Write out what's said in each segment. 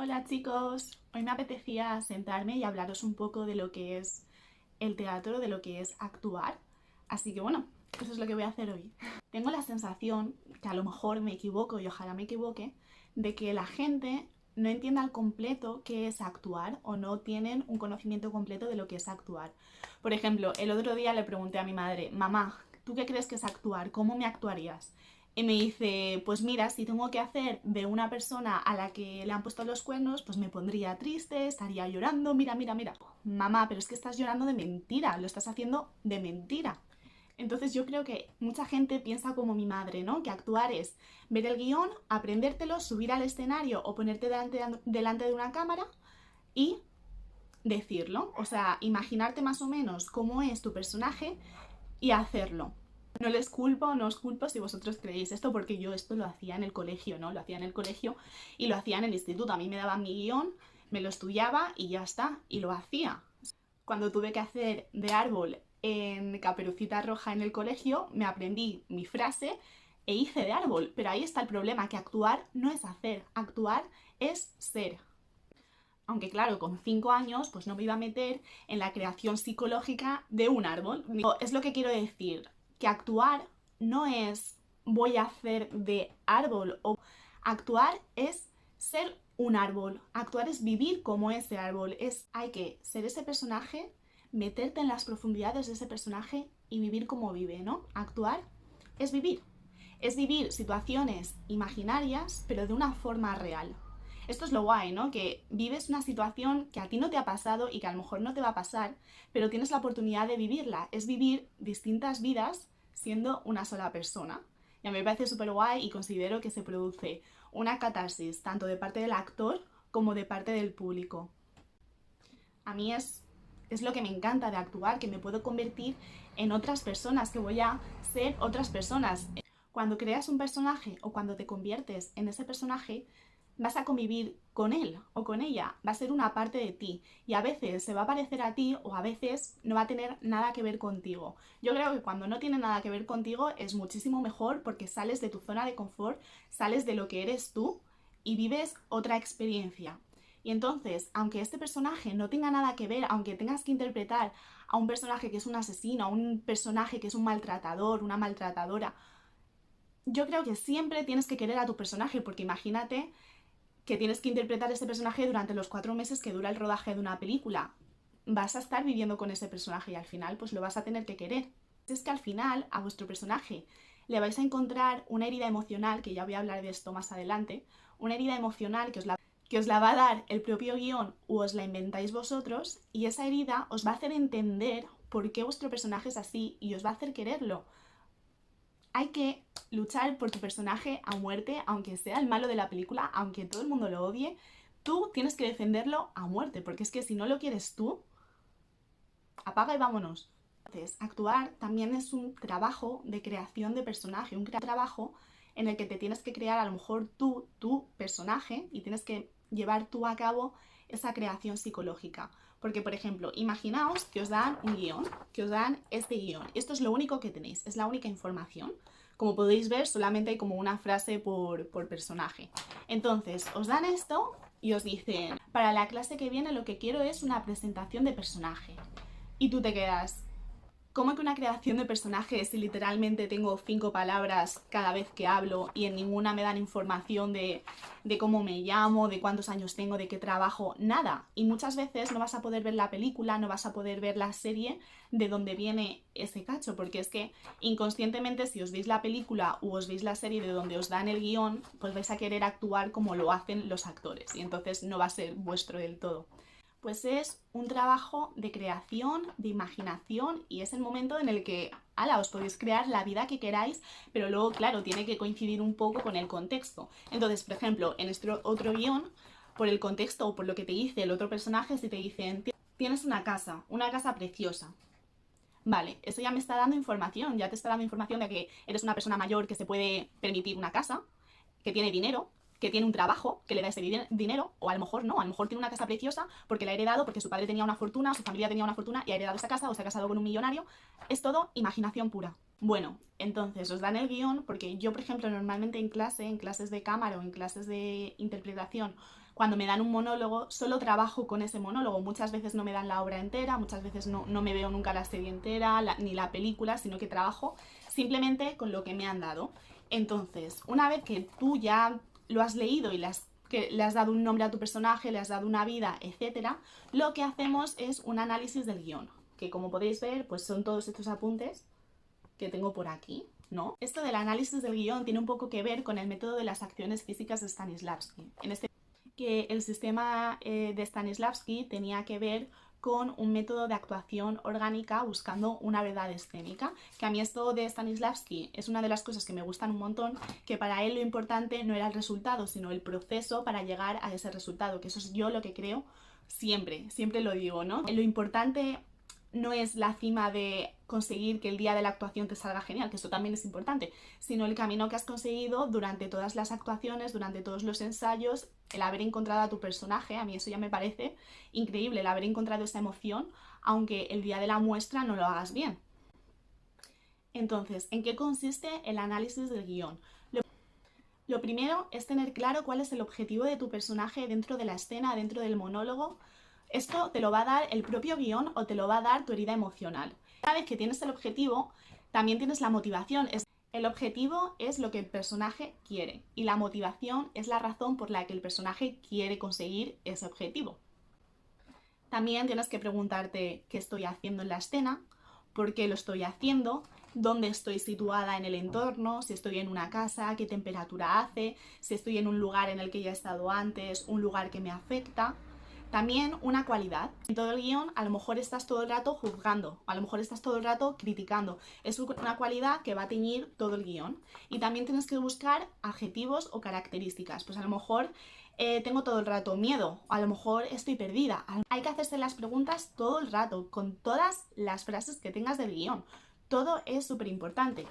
Hola chicos, hoy me apetecía sentarme y hablaros un poco de lo que es el teatro, de lo que es actuar. Así que bueno, eso es lo que voy a hacer hoy. Tengo la sensación, que a lo mejor me equivoco y ojalá me equivoque, de que la gente no entiende al completo qué es actuar o no tienen un conocimiento completo de lo que es actuar. Por ejemplo, el otro día le pregunté a mi madre, mamá, ¿tú qué crees que es actuar? ¿Cómo me actuarías? Y me dice, pues mira, si tengo que hacer de una persona a la que le han puesto los cuernos, pues me pondría triste, estaría llorando, mira, mira, mira. Mamá, pero es que estás llorando de mentira, lo estás haciendo de mentira. Entonces yo creo que mucha gente piensa como mi madre, ¿no? Que actuar es ver el guión, aprendértelo, subir al escenario o ponerte delante de una cámara y decirlo. O sea, imaginarte más o menos cómo es tu personaje y hacerlo. No les culpo, no os culpo si vosotros creéis esto, porque yo esto lo hacía en el colegio, ¿no? Lo hacía en el colegio y lo hacía en el instituto. A mí me daban mi guión, me lo estudiaba y ya está, y lo hacía. Cuando tuve que hacer de árbol en Caperucita Roja en el colegio, me aprendí mi frase e hice de árbol. Pero ahí está el problema, que actuar no es hacer, actuar es ser. Aunque claro, con 5 años pues no me iba a meter en la creación psicológica de un árbol. Es lo que quiero decir, que actuar no es voy a hacer de árbol, o actuar es ser un árbol, actuar es vivir como ese árbol, hay que ser ese personaje, meterte en las profundidades de ese personaje y vivir como vive, ¿no? Actuar es vivir. Es vivir situaciones imaginarias, pero de una forma real. Esto es lo guay, ¿no? Que vives una situación que a ti no te ha pasado y que a lo mejor no te va a pasar, pero tienes la oportunidad de vivirla. Es vivir distintas vidas siendo una sola persona. Y a mí me parece súper guay y considero que se produce una catarsis tanto de parte del actor como de parte del público. A mí es lo que me encanta de actuar, que me puedo convertir en otras personas, que voy a ser otras personas. Cuando creas un personaje o cuando te conviertes en ese personaje, vas a convivir con él o con ella, va a ser una parte de ti y a veces se va a parecer a ti o a veces no va a tener nada que ver contigo. Yo creo que cuando no tiene nada que ver contigo es muchísimo mejor porque sales de tu zona de confort, sales de lo que eres tú y vives otra experiencia. Y entonces, aunque este personaje no tenga nada que ver, aunque tengas que interpretar a un personaje que es un asesino, a un personaje que es un maltratador, una maltratadora, yo creo que siempre tienes que querer a tu personaje, porque imagínate que tienes que interpretar a este personaje durante los 4 meses que dura el rodaje de una película. Vas a estar viviendo con ese personaje y al final pues lo vas a tener que querer. Es que al final a vuestro personaje le vais a encontrar una herida emocional, que ya voy a hablar de esto más adelante, una herida emocional que os la va a dar el propio guión o os la inventáis vosotros, y esa herida os va a hacer entender por qué vuestro personaje es así y os va a hacer quererlo. Hay que luchar por tu personaje a muerte, aunque sea el malo de la película, aunque todo el mundo lo odie, tú tienes que defenderlo a muerte, porque es que si no lo quieres tú, apaga y vámonos. Entonces, actuar también es un trabajo de creación de personaje, un trabajo en el que te tienes que crear a lo mejor tú, tu personaje, y tienes que llevar tú a cabo esa creación psicológica. Porque, por ejemplo, imaginaos que os dan un guión, que os dan este guión. Esto es lo único que tenéis, es la única información. Como podéis ver, solamente hay como una frase por personaje. Entonces, os dan esto y os dicen, para la clase que viene lo que quiero es una presentación de personaje. Y tú te quedas, ¿cómo que una creación de personaje si literalmente tengo 5 palabras cada vez que hablo y en ninguna me dan información de cómo me llamo, de cuántos años tengo, de qué trabajo? Nada. Y muchas veces no vas a poder ver la película, no vas a poder ver la serie de donde viene ese cacho, porque es que inconscientemente si os veis la película o os veis la serie de donde os dan el guión, pues vais a querer actuar como lo hacen los actores y entonces no va a ser vuestro del todo. Pues es un trabajo de creación, de imaginación, y es el momento en el que, ala, os podéis crear la vida que queráis, pero luego, claro, tiene que coincidir un poco con el contexto. Entonces, por ejemplo, en este otro guión, por el contexto o por lo que te dice el otro personaje, si te dicen, tienes una casa preciosa. Vale, eso ya me está dando información, ya te está dando información de que eres una persona mayor que se puede permitir una casa, que tiene dinero, que tiene un trabajo, que le da ese dinero, o a lo mejor no, a lo mejor tiene una casa preciosa porque la ha heredado, porque su padre tenía una fortuna, su familia tenía una fortuna y ha heredado esa casa o se ha casado con un millonario. Es todo imaginación pura. Bueno, entonces os dan el guión porque yo, por ejemplo, normalmente en clases de cámara o en clases de interpretación, cuando me dan un monólogo, solo trabajo con ese monólogo. Muchas veces no me dan la obra entera, muchas veces no me veo nunca la serie entera, ni la película, sino que trabajo simplemente con lo que me han dado. Entonces, una vez que tú ya lo has leído y que le has dado un nombre a tu personaje, le has dado una vida, etcétera, lo que hacemos es un análisis del guión, que como podéis ver, pues son todos estos apuntes que tengo por aquí, ¿no? Esto del análisis del guión tiene un poco que ver con el método de las acciones físicas de Stanislavski. En este que el sistema de Stanislavski tenía que ver con un método de actuación orgánica buscando una verdad escénica, que a mí esto de Stanislavski es una de las cosas que me gustan un montón, que para él lo importante no era el resultado, sino el proceso para llegar a ese resultado, que eso es yo lo que creo siempre lo digo, ¿no? Lo importante no es la cima de conseguir que el día de la actuación te salga genial, que eso también es importante, sino el camino que has conseguido durante todas las actuaciones, durante todos los ensayos, el haber encontrado a tu personaje. A mí eso ya me parece increíble, el haber encontrado esa emoción, aunque el día de la muestra no lo hagas bien. Entonces, ¿en qué consiste el análisis del guión? Lo primero es tener claro cuál es el objetivo de tu personaje dentro de la escena, dentro del monólogo. Esto te lo va a dar el propio guión o te lo va a dar tu herida emocional. Una vez que tienes el objetivo, también tienes la motivación. El objetivo es lo que el personaje quiere y la motivación es la razón por la que el personaje quiere conseguir ese objetivo. También tienes que preguntarte qué estoy haciendo en la escena, por qué lo estoy haciendo, dónde estoy situada en el entorno, si estoy en una casa, qué temperatura hace, si estoy en un lugar en el que ya he estado antes, un lugar que me afecta. También una cualidad. En todo el guión a lo mejor estás todo el rato juzgando, a lo mejor estás todo el rato criticando. Es una cualidad que va a teñir todo el guión. Y también tienes que buscar adjetivos o características. Pues a lo mejor tengo todo el rato miedo, a lo mejor estoy perdida. Hay que hacerse las preguntas todo el rato, con todas las frases que tengas del guión. Todo es súper importante.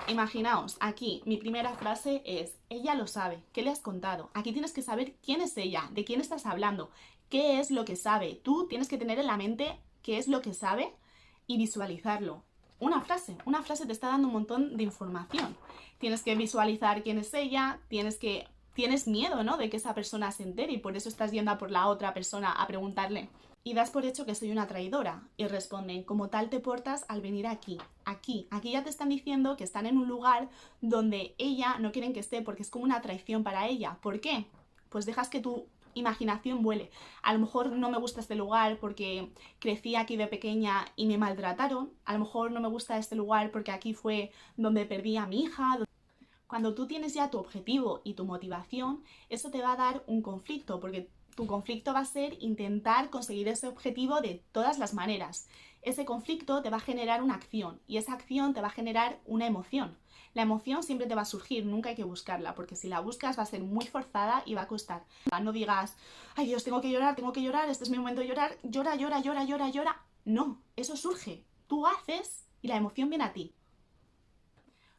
Imaginaos, aquí mi primera frase es: ella lo sabe, ¿qué le has contado? Aquí tienes que saber quién es ella, de quién estás hablando, qué es lo que sabe. Tú tienes que tener en la mente qué es lo que sabe y visualizarlo. Una frase te está dando un montón de información. Tienes que visualizar quién es ella, tienes miedo, ¿no?, de que esa persona se entere y por eso estás yendo a por la otra persona a preguntarle. Y das por hecho que soy una traidora. Y responden: como tal te portas al venir aquí. Aquí ya te están diciendo que están en un lugar donde ella no quieren que esté porque es como una traición para ella. ¿Por qué? Pues dejas que tu imaginación vuele. A lo mejor no me gusta este lugar porque crecí aquí de pequeña y me maltrataron. A lo mejor no me gusta este lugar porque aquí fue donde perdí a mi hija. Cuando tú tienes ya tu objetivo y tu motivación, eso te va a dar un conflicto, porque tu conflicto va a ser intentar conseguir ese objetivo de todas las maneras. Ese conflicto te va a generar una acción y esa acción te va a generar una emoción. La emoción siempre te va a surgir, nunca hay que buscarla, porque si la buscas va a ser muy forzada y va a costar. No digas: ay Dios, tengo que llorar, este es mi momento de llorar, llora. No, eso surge. Tú haces y la emoción viene a ti.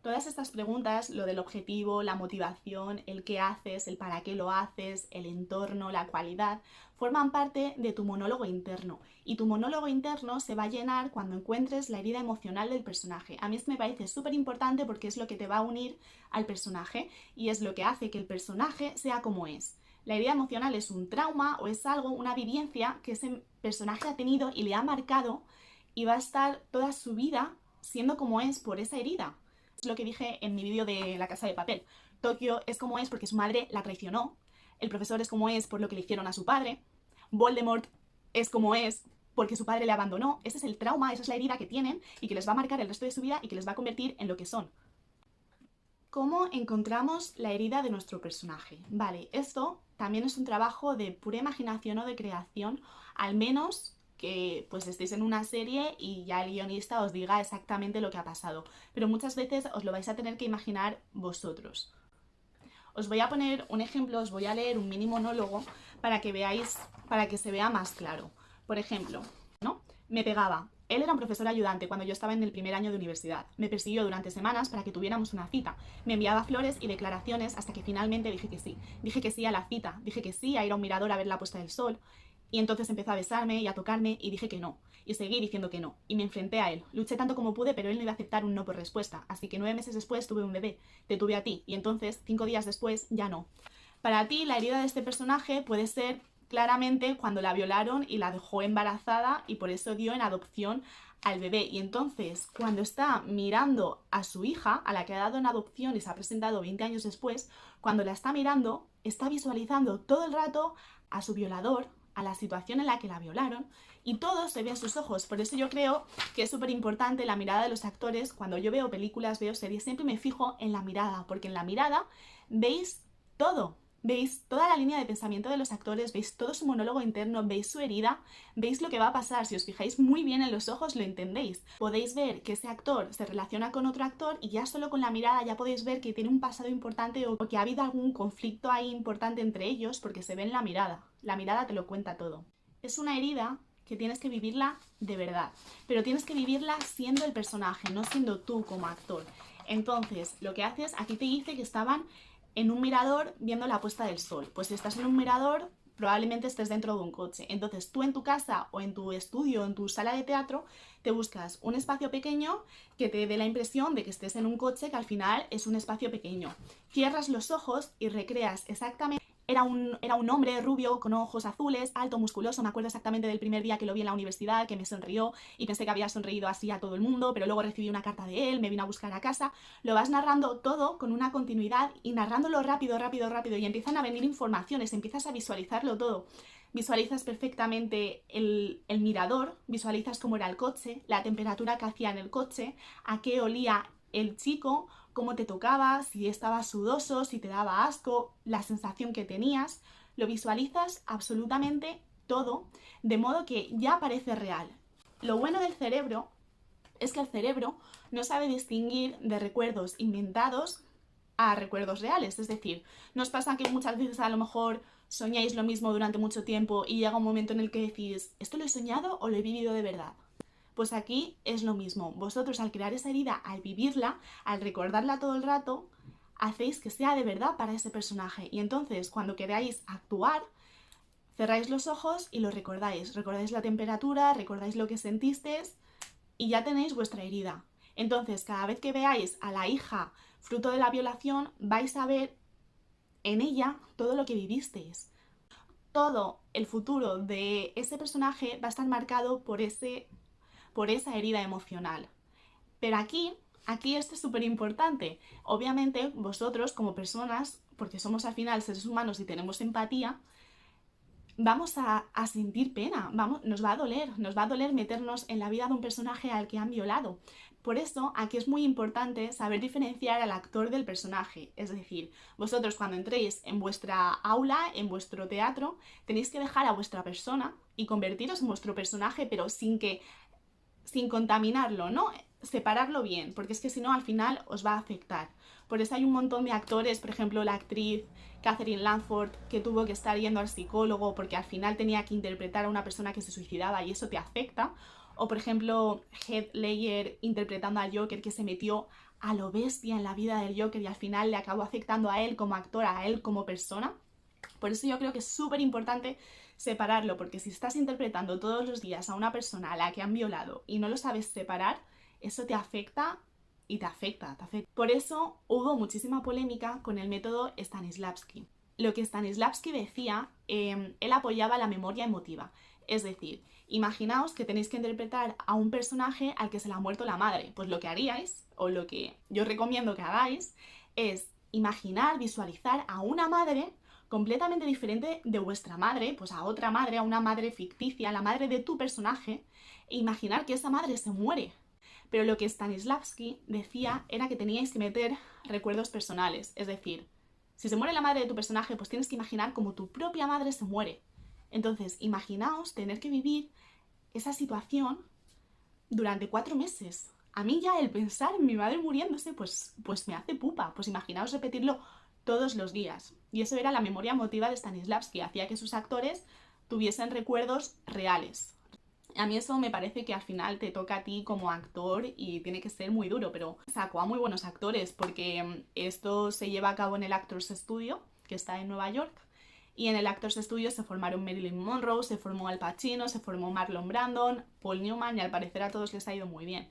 Todas estas preguntas, lo del objetivo, la motivación, el qué haces, el para qué lo haces, el entorno, la cualidad, forman parte de tu monólogo interno. Y tu monólogo interno se va a llenar cuando encuentres la herida emocional del personaje. A mí esto me parece súper importante porque es lo que te va a unir al personaje y es lo que hace que el personaje sea como es. La herida emocional es un trauma o es algo, una vivencia que ese personaje ha tenido y le ha marcado y va a estar toda su vida siendo como es por esa herida. Es lo que dije en mi vídeo de La Casa de Papel. Tokio es como es porque su madre la traicionó. El profesor es como es por lo que le hicieron a su padre. Voldemort es como es porque su padre le abandonó. Ese es el trauma, esa es la herida que tienen y que les va a marcar el resto de su vida y que les va a convertir en lo que son. ¿Cómo encontramos la herida de nuestro personaje? Vale, esto también es un trabajo de pura imaginación o de creación, al menos que pues estéis en una serie y ya el guionista os diga exactamente lo que ha pasado. Pero muchas veces os lo vais a tener que imaginar vosotros. Os voy a poner un ejemplo, os voy a leer un mini monólogo para que veáis, para que se vea más claro. Por ejemplo, ¿no? Me pegaba. Él era un profesor ayudante cuando yo estaba en el primer año de universidad. Me persiguió durante semanas para que tuviéramos una cita. Me enviaba flores y declaraciones hasta que finalmente dije que sí. Dije que sí a la cita. Dije que sí a ir a un mirador a ver la puesta del sol. Y entonces empezó a besarme y a tocarme y dije que no. Y seguí diciendo que no. Y me enfrenté a él. Luché tanto como pude, pero él no iba a aceptar un no por respuesta. Así que 9 meses después tuve un bebé. Te tuve a ti. Y entonces, 5 días después, ya no. Para ti, la herida de este personaje puede ser claramente cuando la violaron y la dejó embarazada y por eso dio en adopción al bebé. Y entonces, cuando está mirando a su hija, a la que ha dado en adopción y se ha presentado 20 años después, cuando la está mirando, está visualizando todo el rato a su violador, a la situación en la que la violaron, y todo se ve en sus ojos. Por eso yo creo que es súper importante la mirada de los actores. Cuando yo veo películas, veo series, siempre me fijo en la mirada, porque en la mirada veis todo. Veis toda la línea de pensamiento de los actores, veis todo su monólogo interno, veis su herida, veis lo que va a pasar. Si os fijáis muy bien en los ojos, lo entendéis. Podéis ver que ese actor se relaciona con otro actor y ya solo con la mirada ya podéis ver que tiene un pasado importante o que ha habido algún conflicto ahí importante entre ellos porque se ve en la mirada. La mirada te lo cuenta todo. Es una herida que tienes que vivirla de verdad, pero tienes que vivirla siendo el personaje, no siendo tú como actor. Entonces, lo que haces, aquí te dice que estaban en un mirador viendo la puesta del sol. Pues si estás en un mirador, probablemente estés dentro de un coche. Entonces tú en tu casa o en tu estudio, en tu sala de teatro, te buscas un espacio pequeño que te dé la impresión de que estés en un coche que al final es un espacio pequeño. Cierras los ojos y recreas exactamente. Era un hombre rubio con ojos azules, alto, musculoso. Me acuerdo exactamente del primer día que lo vi en la universidad, que me sonrió y pensé que había sonreído así a todo el mundo, pero luego recibí una carta de él, me vino a buscar a casa. Lo vas narrando todo con una continuidad y narrándolo rápido, rápido, rápido, y empiezan a venir informaciones, empiezas a visualizarlo todo. Visualizas perfectamente el mirador, visualizas cómo era el coche, la temperatura que hacía en el coche, a qué olía el chico, cómo te tocaba, si estaba sudoso, si te daba asco, la sensación que tenías. Lo visualizas absolutamente todo, de modo que ya parece real. Lo bueno del cerebro es que el cerebro no sabe distinguir de recuerdos inventados a recuerdos reales. Es decir, nos pasa que muchas veces a lo mejor soñáis lo mismo durante mucho tiempo y llega un momento en el que decís, ¿esto lo he soñado o lo he vivido de verdad? Pues aquí es lo mismo. Vosotros al crear esa herida, al vivirla, al recordarla todo el rato, hacéis que sea de verdad para ese personaje. Y entonces, cuando queráis actuar, cerráis los ojos y lo recordáis. Recordáis la temperatura, recordáis lo que sentisteis y ya tenéis vuestra herida. Entonces, cada vez que veáis a la hija fruto de la violación, vais a ver en ella todo lo que vivisteis. Todo el futuro de ese personaje va a estar marcado por esa herida emocional. Pero aquí esto es súper importante. Obviamente vosotros como personas, porque somos al final seres humanos y tenemos empatía, vamos a sentir pena, nos va a doler meternos en la vida de un personaje al que han violado. Por eso aquí es muy importante saber diferenciar al actor del personaje. Es decir, vosotros cuando entréis en vuestra aula, en vuestro teatro, tenéis que dejar a vuestra persona y convertiros en vuestro personaje, pero sin contaminarlo, ¿no? Separarlo bien, porque es que si no al final os va a afectar. Por eso hay un montón de actores, por ejemplo la actriz Catherine Langford, que tuvo que estar yendo al psicólogo porque al final tenía que interpretar a una persona que se suicidaba y eso te afecta. O por ejemplo Heath Ledger interpretando al Joker, que se metió a lo bestia en la vida del Joker y al final le acabó afectando a él como actor, a él como persona. Por eso yo creo que es súper importante separarlo, porque si estás interpretando todos los días a una persona a la que han violado y no lo sabes separar, eso te afecta y te afecta. Por eso hubo muchísima polémica con el método Stanislavski. Lo que Stanislavski decía, él apoyaba la memoria emotiva. Es decir, imaginaos que tenéis que interpretar a un personaje al que se le ha muerto la madre. Pues lo que haríais, o lo que yo recomiendo que hagáis, es imaginar, visualizar a una madre completamente diferente de vuestra madre, pues a otra madre, a una madre ficticia, la madre de tu personaje, e imaginar que esa madre se muere. Pero lo que Stanislavski decía era que teníais que meter recuerdos personales, es decir, si se muere la madre de tu personaje, pues tienes que imaginar cómo tu propia madre se muere. Entonces, imaginaos tener que vivir esa situación durante 4 meses. A mí ya el pensar en mi madre muriéndose, pues me hace pupa. Pues imaginaos repetirlo todos los días. Y eso era la memoria emotiva de Stanislavski, hacía que sus actores tuviesen recuerdos reales. A mí eso me parece que al final te toca a ti como actor y tiene que ser muy duro, pero sacó a muy buenos actores porque esto se lleva a cabo en el Actors Studio, que está en Nueva York, Y en el Actors Studio se formaron Marilyn Monroe, se formó Al Pacino, se formó Marlon Brando, Paul Newman, y al parecer a todos les ha ido muy bien.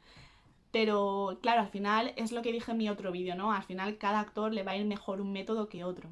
Pero claro, al final es lo que dije en mi otro vídeo, ¿no? Al final cada actor le va a ir mejor un método que otro.